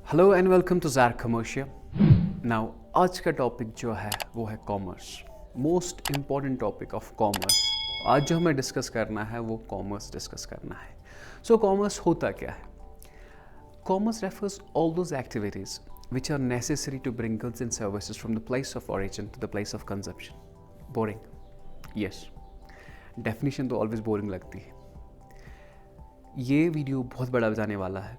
Hello and welcome to Zar commercial. Now आज का topic जो है वो है commerce, most important topic of commerce. आज जो हमें डिस्कस करना है वो कॉमर्स डिस्कस करना है। सो कॉमर्स होता क्या है? Commerce refers all those activities which are necessary to bring goods and services from the place of origin to the place of consumption. Boring? Yes. Definition तो ऑलवेज बोरिंग लगती है। ये video बहुत बड़ा जाने वाला है,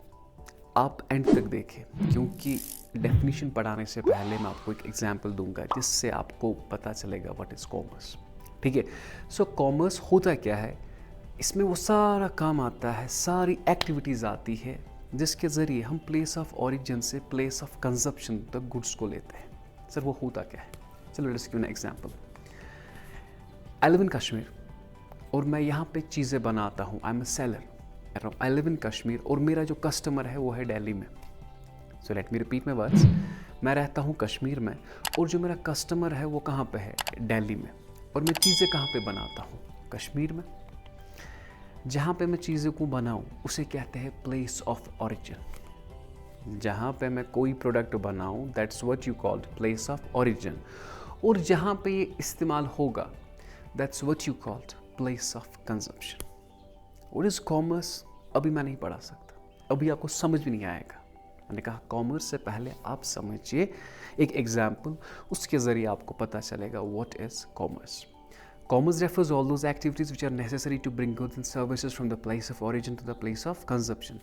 आप एंड तक देखें, क्योंकि डेफिनेशन पढ़ाने से पहले मैं आपको एक एग्जांपल दूंगा जिससे आपको पता चलेगा व्हाट इज़ कॉमर्स। ठीक है? सो कॉमर्स होता क्या है? इसमें वो सारा काम आता है, सारी एक्टिविटीज़ आती है जिसके ज़रिए हम प्लेस ऑफ ओरिजिन से प्लेस ऑफ कंजप्शन तक गुड्स को लेते हैं। सर वो होता क्या है? चलो let's give an example. I live इन कश्मीर और मैं यहाँ पे चीज़ें बनाता हूँ। I am a seller. I live इन कश्मीर और मेरा जो कस्टमर है वो है दिल्ली में। सो let me repeat my words. मैं रहता हूँ कश्मीर में और जो मेरा कस्टमर है वो कहाँ पे है? दिल्ली में। और मैं चीज़ें कहाँ पे बनाता हूँ? कश्मीर में। जहाँ पे मैं चीज़ों को बनाऊँ उसे कहते हैं प्लेस ऑफ ओरिजिन। जहाँ पे मैं कोई प्रोडक्ट बनाऊँ that's what you called place of origin. और जहाँ पे ये इस्तेमाल होगा that's what you called place of consumption. What is commerce? अभी मैं नहीं पढ़ा सकता, अभी आपको समझ भी नहीं आएगा। मैंने कहा कॉमर्स से पहले आप समझिए एक एग्जाम्पल, उसके ज़रिए आपको पता चलेगा what is commerce. Commerce refers all those activities which are necessary to bring goods and services from the place of origin to the place of consumption.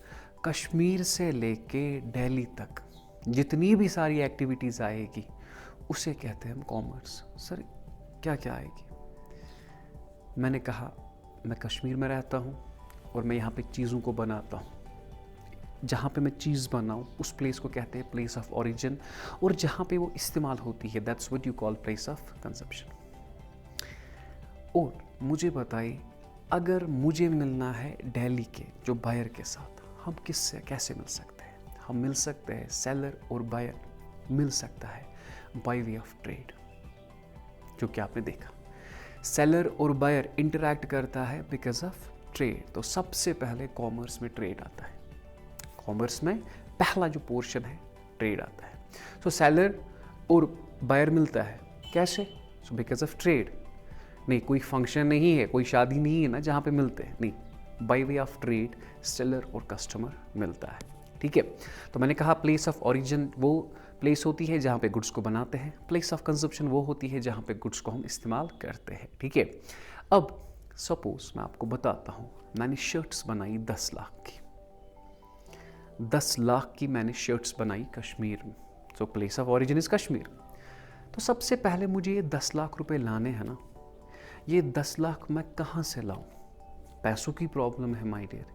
Kashmir से लेके दिल्ली तक जितनी भी सारी एक्टिविटीज़ आएगी उसे कहते हैं हम कॉमर्स। सर क्या क्या आएगी? मैंने कहा मैं कश्मीर में रहता हूँ और मैं यहाँ पे चीज़ों को बनाता हूँ। जहाँ पे मैं चीज़ बनाऊँ उस प्लेस को कहते हैं प्लेस ऑफ ओरिजिन, और जहाँ पे वो इस्तेमाल होती है that's what you call place of consumption. और मुझे बताइए, अगर मुझे मिलना है दिल्ली के जो बायर के साथ, हम किससे कैसे मिल सकते हैं? हम मिल सकते हैं, सेलर और बायर मिल सकता है बाय वे ऑफ ट्रेड। जो कि आपने देखा सेलर और बायर इंटरैक्ट करता है बिकॉज ऑफ ट्रेड। तो सबसे पहले कॉमर्स में ट्रेड आता है। कॉमर्स में पहला जो पोर्शन है ट्रेड आता है। सो सेलर और बायर मिलता है कैसे? So because of trade. नहीं, कोई फंक्शन नहीं है, कोई शादी नहीं है ना जहाँ पे मिलते हैं, नहीं, by way of trade seller और कस्टमर मिलता है। ठीक है? तो मैंने कहा प्लेस ऑफ ओरिजिन वो प्लेस होती है जहाँ पे गुड्स को बनाते हैं, प्लेस ऑफ कंजप्शन वो होती है जहाँ पे गुड्स को हम इस्तेमाल करते हैं। ठीक है? अब सपोज मैं आपको बताता हूँ, मैंने शर्ट्स बनाई 10 लाख की। 10 लाख की मैंने शर्ट्स बनाई कश्मीर में। So place of origin is Kashmir. तो सबसे पहले मुझे ये 10 लाख रुपए लाने हैं ना। ये 10 लाख मैं कहाँ से लाऊं? पैसों की प्रॉब्लम है माय डियर।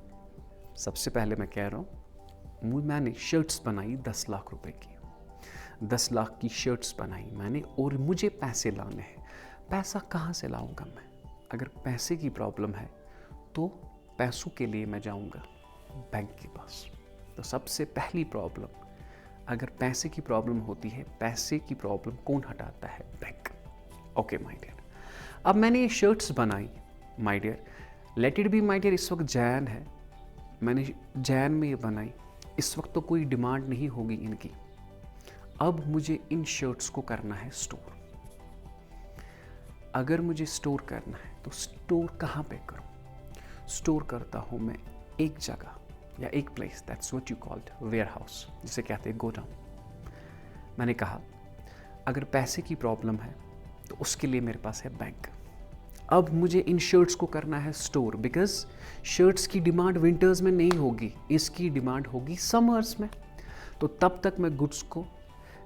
सबसे पहले मैं कह रहा हूँ मैंने शर्ट्स बनाई 10 लाख रुपए की। 10 लाख की शर्ट्स बनाई मैंने और मुझे पैसे लाने हैं। पैसा कहाँ से लाऊंगा मैं? अगर पैसे की प्रॉब्लम है तो पैसों के लिए मैं जाऊंगा बैंक के पास। तो सबसे पहली प्रॉब्लम, अगर पैसे की प्रॉब्लम होती है, पैसे की प्रॉब्लम कौन हटाता है? बैंक। ओके माय डियर, अब मैंने ये शर्ट्स बनाई my dear, let it be my dear, इस वक्त जैन है, मैंने जैन में ये बनाई, इस वक्त तो कोई डिमांड नहीं होगी इनकी। अब मुझे इन शर्ट्स को करना है स्टोर। अगर मुझे स्टोर करना है तो स्टोर कहाँ पे करूँ? स्टोर करता हूँ मैं एक जगह या एक place, that's what you called warehouse, जिसे कहते हैं गोडाउन। मैंने कहा अगर पैसे की प्रॉब्लम है तो उसके लिए मेरे पास है बैंक। अब मुझे इन शर्ट्स को करना है स्टोर, बिकॉज शर्ट्स की डिमांड विंटर्स में नहीं होगी, इसकी डिमांड होगी समर्स में। तो तब तक मैं गुड्स को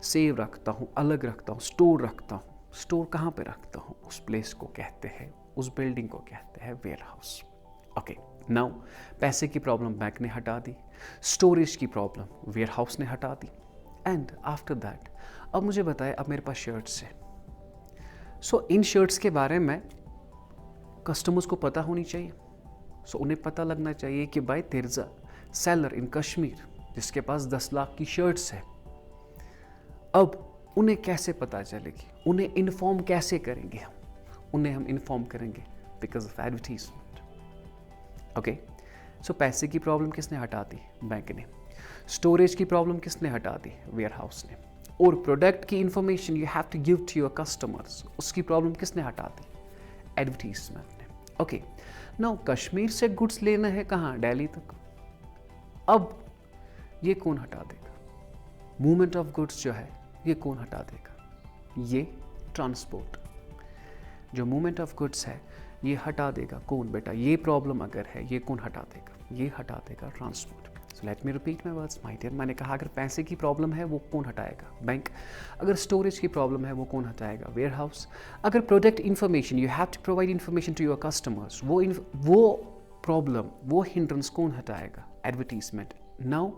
सेव रखता हूँ, अलग रखता हूँ, स्टोर रखता हूँ। स्टोर कहाँ पे रखता हूँ? उस प्लेस को कहते हैं, उस बिल्डिंग को कहते हैं वेयर हाउस। ओके, नाउ पैसे की प्रॉब्लम बैंक ने हटा दी, स्टोरेज की प्रॉब्लम वेयर हाउस ने हटा दी, एंड आफ्टर दैट अब मुझे बताए, अब मेरे पास शर्ट्स है। सो इन शर्ट्स के बारे में कस्टमर्स को पता होनी चाहिए। सो उन्हें पता लगना चाहिए कि भाई देयर इज अ सेलर इन कश्मीर जिसके पास 10 लाख की शर्ट्स है। अब उन्हें कैसे पता चलेगी? उन्हें इन्फॉर्म कैसे करेंगे हम? उन्हें हम इन्फॉर्म करेंगे because of advertisement. Okay, so पैसे की प्रॉब्लम किसने हटा दी? बैंक ने। स्टोरेज की प्रॉब्लम किसने हटा दी? वेयर हाउस ने। और प्रोडक्ट की information you have to give to your customers, उसकी प्रॉब्लम किसने हटा दी? एडवर्टीजमेंट ने। ओके, नाउ कश्मीर से गुड्स लेना है कहाँ? दिल्ली तक। अब ये कौन हटा देगा? मूवमेंट ऑफ गुड्स जो है ये कौन हटा देगा? ये ट्रांसपोर्ट। जो मूवमेंट ऑफ गुड्स है ये हटा देगा कौन बेटा? ये प्रॉब्लम अगर है ये कौन हटा देगा? ये हटा देगा transport. So let me repeat my words my dear. मैंने कहा अगर पैसे की प्रॉब्लम है वो कौन हटाएगा? बैंक। अगर स्टोरेज की प्रॉब्लम है वो कौन हटाएगा? Warehouse. अगर product information, you have to provide information to your customers, वो प्रॉब्लम, वो हिंड्रेंस कौन हटाएगा? एडवर्टीजमेंट। नाउ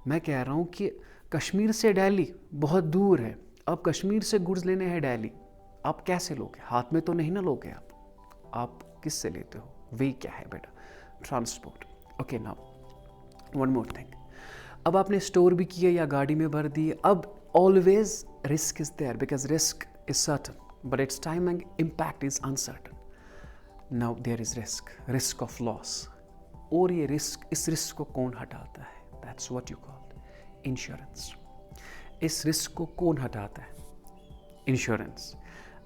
मैं कह रहा हूँ कि कश्मीर से दिल्ली बहुत दूर है, अब कश्मीर से गुड्स लेने हैं दिल्ली, आप कैसे लोगे? हाथ में तो नहीं ना लोगे आप किससे लेते हो? वे क्या है बेटा? Transport. Okay, now one more thing. अब आपने स्टोर भी किया या गाड़ी में भर दी, अब always risk is there because risk is certain but its timing impact is uncertain. Now there is risk of loss. और ये रिस्क, इस रिस्क को कौन हटाता है? That's what you call insurance. इस रिस्क को कौन हटाता है? इंश्योरेंस।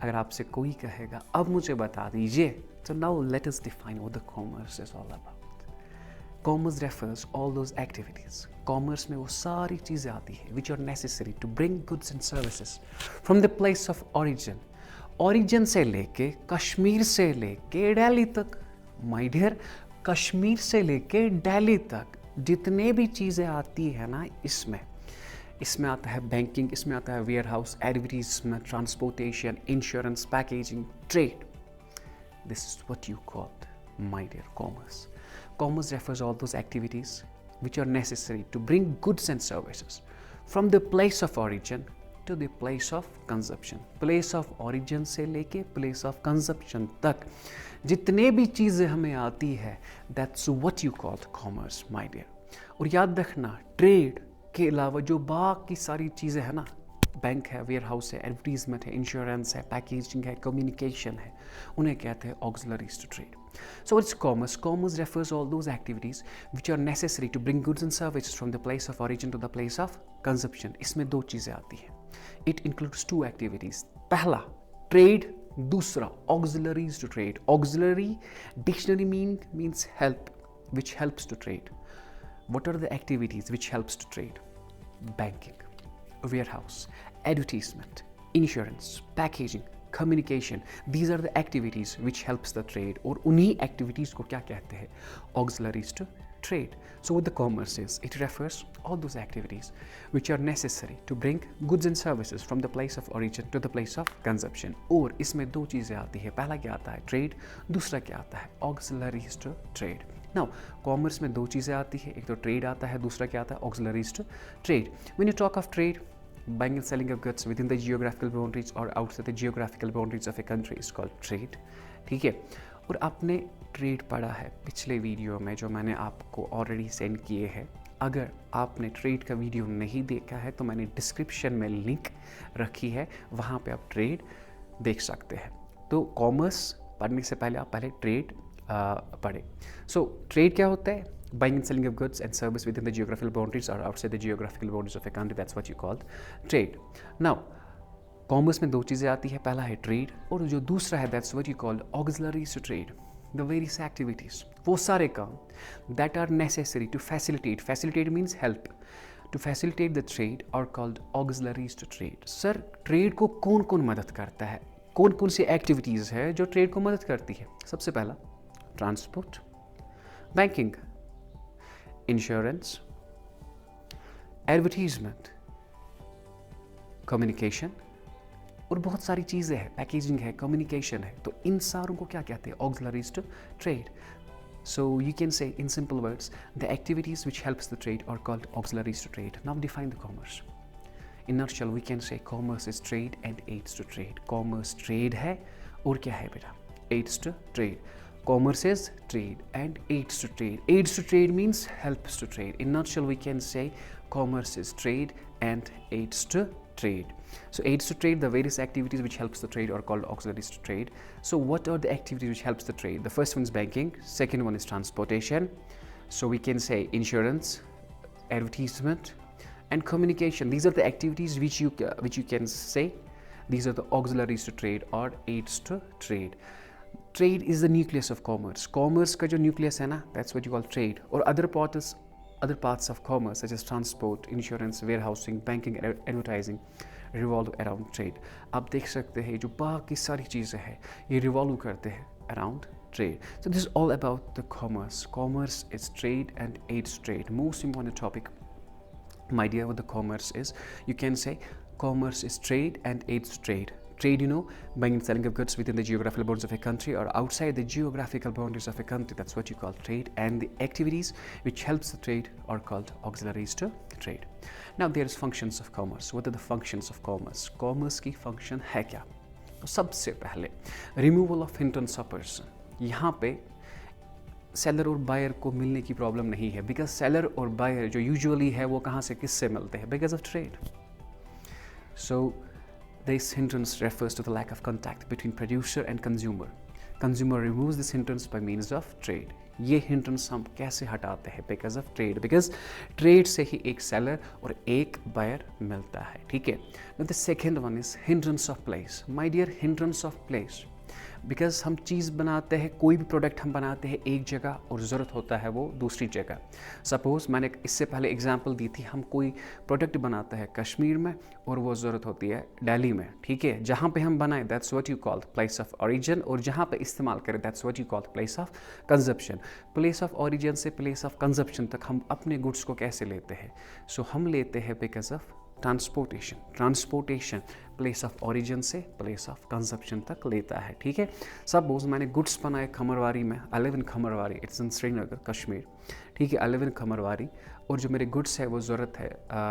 अगर आपसे कोई कहेगा अब मुझे बता दीजिए, तो now let us define what the commerce is all about. Commerce refers all those activities. Commerce में वो सारी चीज़ें आती है which are necessary to bring goods and services from the place of origin. Origin से लेके, कश्मीर से लेके दिल्ली तक। माय डियर, कश्मीर से लेके दिल्ली तक जितने भी चीज़ें आती है ना, इसमें आता है बैंकिंग, इसमें आता है warehouse, advertisement, transportation, insurance, packaging, trade. This is what you call my dear commerce. Commerce refers all those activities which are necessary to bring goods and services from the place of origin to the place of consumption. Place of origin से लेके place of consumption तक जितने भी चीज़ें हमें आती है, that's what you call commerce, my dear. और याद रखना, ट्रेड के अलावा जो बाकी सारी चीज़ें हैं ना, बैंक है, वेयर हाउस है, एडवर्टीजमेंट है, इंश्योरेंस है, पैकेजिंग है, कम्युनिकेशन है, उन्हें कहते हैं auxiliaries to trade. So what's commerce? Commerce refers all those activities which are necessary to bring goods and services from the place of origin to the place of consumption. इसमें दो चीज़ें आती हैं. It includes two activities. पहला trade, दूसरा auxiliaries to trade. Auxiliary dictionary means help, which helps to trade. What are the activities which helps to trade? Banking, warehouse, advertisement, insurance, packaging, communication. These are the activities which helps the trade. और उन्हीं activities को क्या कहते हैं? Auxiliaries to trade. So what the commerce is, it refers all those activities which are necessary to bring goods and services from the place of origin to the place of consumption. और इसमें दो चीज़ें आती है. पहला क्या आता है? ट्रेड. दूसरा क्या आता है? Auxiliaries to trade. Now, commerce में दो चीज़ें आती है. एक तो ट्रेड आता है, दूसरा क्या आता है? Auxiliaries to trade. When you talk of trade, buying and selling of goods within the geographical boundaries or outside the geographical boundaries of a country is called trade. ठीक है. और आपने ट्रेड पढ़ा है पिछले वीडियो में जो मैंने आपको ऑलरेडी सेंड किए हैं. अगर आपने ट्रेड का वीडियो नहीं देखा है तो मैंने डिस्क्रिप्शन में लिंक रखी है, वहाँ पे आप ट्रेड देख सकते हैं. तो कॉमर्स पढ़ने से पहले आप पहले ट्रेड पढ़े. सो ट्रेड क्या होता है? Buying and selling of goods and service within the geographical boundaries or outside the geographical boundaries of a country. That's what you call trade. Now, commerce में दो चीज़ें आती है. पहला है ट्रेड और जो दूसरा है that's what you call auxiliaries to trade. The various activities, वो सारे काम that are necessary to facilitate. Facilitate means help. To facilitate the trade are called auxiliaries to trade. Sir, trade को कौन कौन मदद करता है? कौन कौन सी एक्टिविटीज़ है जो ट्रेड को मदद करती है? सबसे पहला transport, banking, insurance, advertisement, communication और बहुत सारी चीज़ें हैं. पैकेजिंग है, कम्युनिकेशन है. तो इन सारों को क्या कहते हैं? Auxiliaries to trade. So you can say in simple words the activities which helps the trade are called auxiliaries to trade. Now define the commerce. In nutshell we can say commerce is trade and aids to trade. Commerce trade है और क्या है बेटा? Aids to trade. Commerce is trade and aids to trade. Aids to trade means helps to trade. In nutshell, we can say commerce is trade and aids to trade. So aids to trade, the various activities which helps the trade are called auxiliaries to trade. So what are the activities which helps the trade? The first one is banking. Second one is transportation. So we can say insurance, advertisement, and communication. These are the activities which you can say these are the auxiliaries to trade or aids to trade. Trade is the nucleus of commerce. Commerce का जो nucleus है ना, that's what you call trade. और other parts of commerce such as transport, insurance, warehousing, banking, advertising revolve around trade. आप देख सकते हैं जो बाकी सारी चीज़ें हैं ये revolve करते हैं around trade. So this is all about the commerce. Commerce is trade and aids trade. Most important topic, my dear, what the commerce is, you can say commerce is trade and aids trade. Trade, you know, buying and selling of goods within the geographical boundaries of a country or outside the geographical boundaries of a country. That's what you call trade. And the activities which helps the trade are called auxiliaries to trade. Now there is functions of commerce. What are the functions of commerce? Commerce की function है क्या? तो सबसे पहले removal of hindrance of person. यहाँ पे seller और buyer को मिलने की प्रॉब्लम नहीं है, बिकॉज सेलर और बायर जो यूजुअली है वो कहाँ से किससे मिलते हैं? Because of trade. So this hindrance refers to the lack of contact between producer and consumer. Consumer removes this hindrance by means of trade. ये हिंड्रेंस हम कैसे हटाते हैं? Because of trade. Because trade से ही एक सेलर और एक बायर मिलता है. ठीक है. The second one is hindrance of place. My dear, hindrance of place, because हम चीज़ बनाते हैं, कोई भी प्रोडक्ट हम बनाते हैं एक जगह और ज़रूरत होता है वो दूसरी जगह. सपोज़ मैंने इससे पहले एग्जांपल दी थी, हम कोई प्रोडक्ट बनाते हैं कश्मीर में और वो ज़रूरत होती है दिल्ली में. ठीक है. जहाँ पे हम बनाएं that's what you call place of origin, और जहाँ पे इस्तेमाल करें that's what you call place of consumption. Place of origin से प्लेस ऑफ कंजप्शन तक हम अपने गुड्स को कैसे लेते हैं? सो हम लेते हैं because of transportation place of origin से प्लेस ऑफ कंजप्शन तक लेता है. ठीक है. सपोज मैंने गुड्स बनाए खमरवारी में, I live in Khamarwari, it's in Srinagar Kashmir. ठीक है. आई लिव इन खमरवारी, और जो मेरे गुड्स है वो ज़रूरत है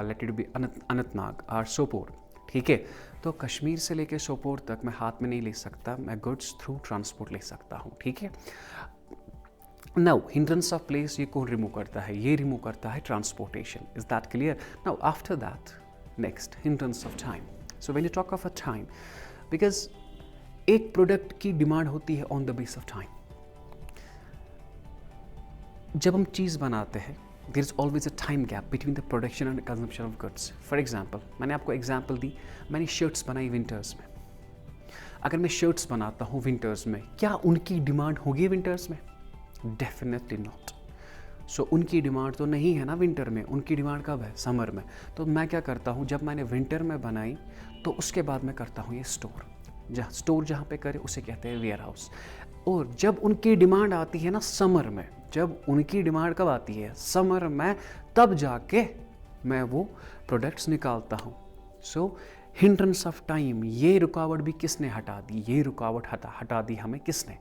लेट इट बी अनंतनाग और सोपोर. ठीक है. तो कश्मीर से लेके सोपोर तक मैं हाथ में नहीं ले सकता, मैं गुड्स थ्रू ट्रांसपोर्ट ले सकता हूँ. ठीक है. नाउ हिंड्रेंस ऑफ प्लेस ये कौन रिमूव करता है? ये रिमूव करता है transportation. Is that clear? Now after that next hindrance of time. So when you talk of a time, because एक प्रोडक्ट की डिमांड होती है on the base of time. जब हम चीज़ बनाते हैं there is always a time gap between the production and consumption of goods. For example, मैंने आपको एग्जाम्पल दी, मैंने शर्ट्स बनाई विंटर्स में. अगर मैं शर्ट्स बनाता हूँ विंटर्स में, क्या उनकी डिमांड होगी विंटर्स में? Definitely not. सो उनकी डिमांड तो नहीं है ना विंटर में, उनकी डिमांड कब है? समर में. तो मैं क्या करता हूँ, जब मैंने विंटर में बनाई तो उसके बाद मैं करता हूँ ये स्टोर जहाँ पे करे उसे कहते हैं वेयर हाउस. और जब उनकी डिमांड आती है ना समर में, जब उनकी डिमांड कब आती है? समर में, तब जाके मैं वो प्रोडक्ट्स निकालता हूँ. सो हिंड्रेंस ऑफ टाइम, ये रुकावट भी किसने हटा दी? ये रुकावट हटा दी हमें किसने?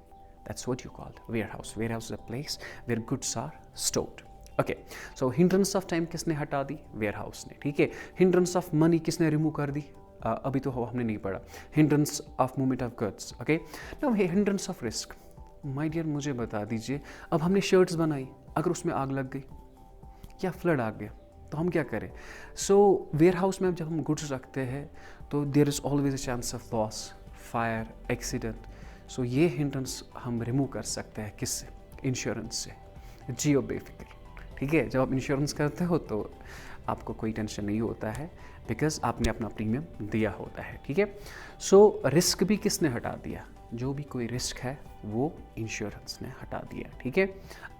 That's what you called warehouse. Warehouse is a place where goods are stored. Okay. So hindrance of time किसने हटा दी? warehouse ने. ठीक है. hindrance of money किसने रिमूव कर दी? अभी तो हमने नहीं पढ़ा. hindrance of movement of goods. Okay. Now hindrance of risk. My dear, मुझे बता दीजिए, अब हमने शर्ट्स बनाई, अगर उसमें आग लग गई या फ्लड आ गया तो हम क्या करें? सो वेयरहाउस में जब हम गुड्स रखते हैं तो there is always a chance of loss, fire, accident. So ये हिंड्रेंस हम रिमूव कर सकते हैं किससे? इंश्योरेंस से. जियो बेफिक्र. ठीक है. जब आप इंश्योरेंस करते हो तो आपको कोई टेंशन नहीं होता है, बिकॉज आपने अपना प्रीमियम दिया होता है. ठीक है. सो रिस्क भी किसने हटा दिया? जो भी कोई रिस्क है वो इंश्योरेंस ने हटा दिया. ठीक है.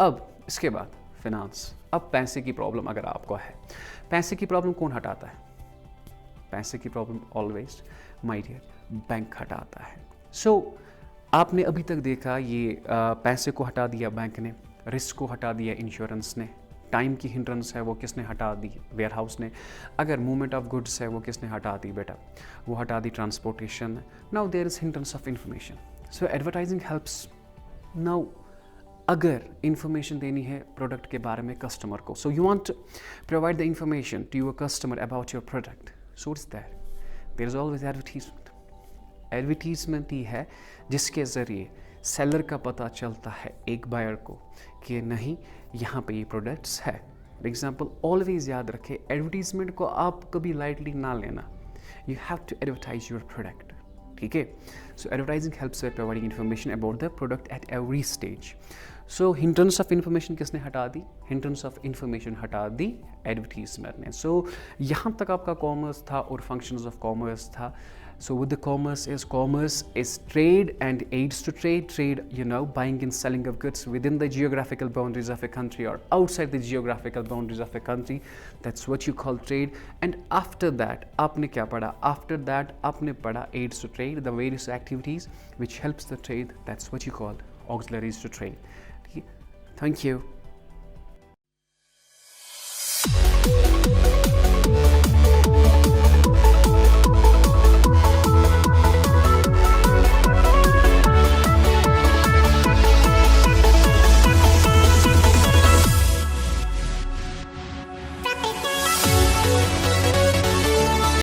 अब इसके बाद फिनांस. अब पैसे की प्रॉब्लम अगर आपको है, पैसे की प्रॉब्लम कौन हटाता है? पैसे की problem always my dear bank हटाता है. सो आपने अभी तक देखा ये पैसे को हटा दिया बैंक ने, रिस्क को हटा दिया इंश्योरेंस ने, टाइम की हिंड्रेंस है वो किसने हटा दी? वेयरहाउस ने. अगर मूवमेंट ऑफ गुड्स है वो किसने हटा दी बेटा? वो हटा दी transportation. Now there is hindrance of information. So advertising helps. Now अगर इंफॉर्मेशन देनी है प्रोडक्ट के बारे में कस्टमर को, so you want to provide the information to your customer about your product. So it's there is always advertisement. Advertisement ही है जिसके ज़रिए सेलर का पता चलता है एक बायर को कि नहीं यहाँ पे ये प्रोडक्ट्स है. फॉर एग्जाम्पल, ऑलवेज याद रखें एडवर्टीजमेंट को आप कभी लाइटली ना लेना. You have to advertise your product. ठीक है. So advertising helps by providing information about the product at every stage. So hindrance of information किसने हटा दी? Hindrance of information हटा दी advertisement ने. So यहाँ तक आपका commerce था और functions of commerce था. So with the commerce is trade and aids to trade. Trade, you know, buying and selling of goods within the geographical boundaries of a country or outside the geographical boundaries of a country. That's what you call trade. And after that, आपने क्या पढ़ा? After that, आपने पढ़ा aids to trade, the various activities which helps the trade. That's what you call auxiliaries to trade. Thank you.